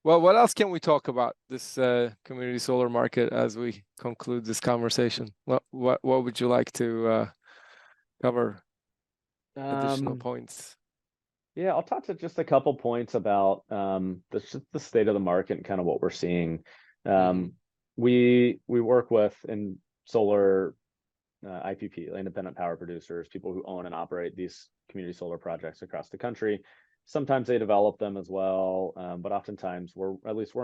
Well, what else can we talk about this community solar market as we conclude this conversation? What would you like to cover additional Um, points? yeah, I'll talk to just a couple points about the state of the market and kind of what we're seeing. Hmm. Um, we work with in solar IPP, independent power producers, people who own and operate these community solar projects across the country. Sometimes they develop them as well, but oftentimes we're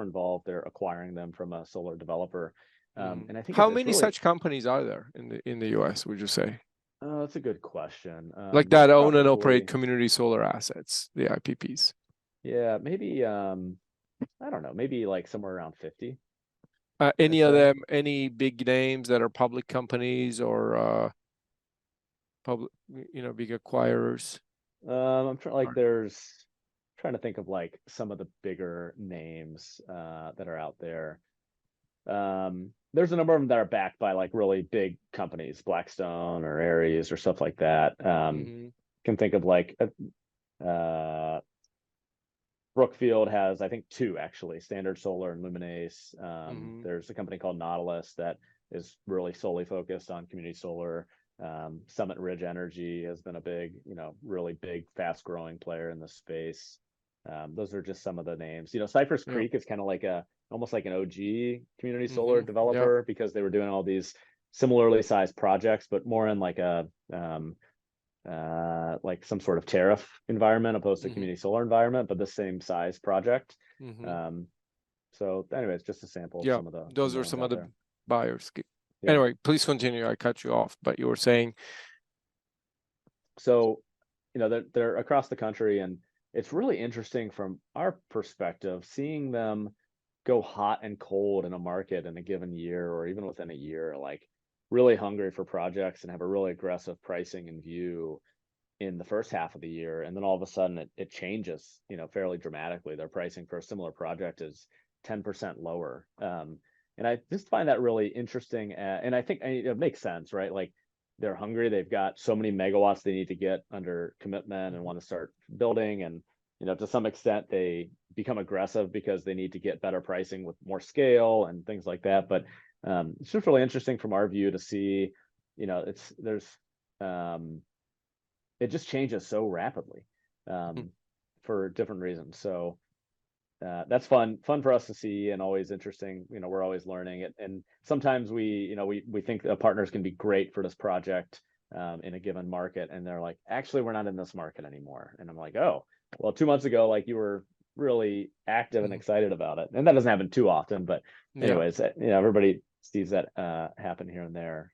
involved. They're acquiring them from a solar developer, Hmm. and I think How it's many really such companies are there in the US, would you say? that's a good question. Like There's that own and operate probably community solar assets, the IPPs. yeah maybe I don't know, maybe like somewhere around 50, I'd Any of say. them, any big names that are public companies or public, big acquirers? I'm trying like there's trying to think of like some of the bigger names that are out there. There's a number of them that are backed by like really big companies, Blackstone or Ares or stuff like that. Hmm. Can think of like Brookfield has, I think, two actually, Standard Solar and Luminace. Hmm. There's a company called Nautilus that is really solely focused on community solar. Summit Ridge Energy has been a big, really big, fast growing player in the space. Those are just some of the names. Cypress Yeah. Creek is kind of like almost like an OG community solar Hmm. Yeah. developer because they were doing all these similarly sized projects, but more in like some sort of tariff environment opposed to Hmm. community solar environment, but the same size project. Hmm. Um, so anyways, just a sample of Yeah. some of Those the are ones some out of the there. buyers. Yeah. Anyway, please continue. I cut you off, but you were saying, So, they're across the country, and it's really interesting from our perspective, seeing them go hot and cold in a market in a given year or even within a year, like really hungry for projects and have a really aggressive pricing in view in the first half of the year, and then all of a sudden it changes, fairly dramatically. Their pricing for a similar project is 10% lower. And I just find that really interesting. And I think it makes sense, right? Like they're hungry. They've got so many megawatts they need to get under commitment and mhm, want to start building. And, to some extent, they become aggressive because they need to get better pricing with more scale and things like that. But it's just really interesting from our view to see, there's, um, it just changes so rapidly mhm. um, for different reasons. So that's fun for us to see, and always interesting. We're always learning it, and sometimes we think that partners can be great for this project in a given market, and they're like, actually, we're not in this market anymore. And I'm like, oh, well, 2 months ago, like you were really active and Mhm. excited about it, and that doesn't happen too often. But Yeah. anyways, everybody sees that happen here and there.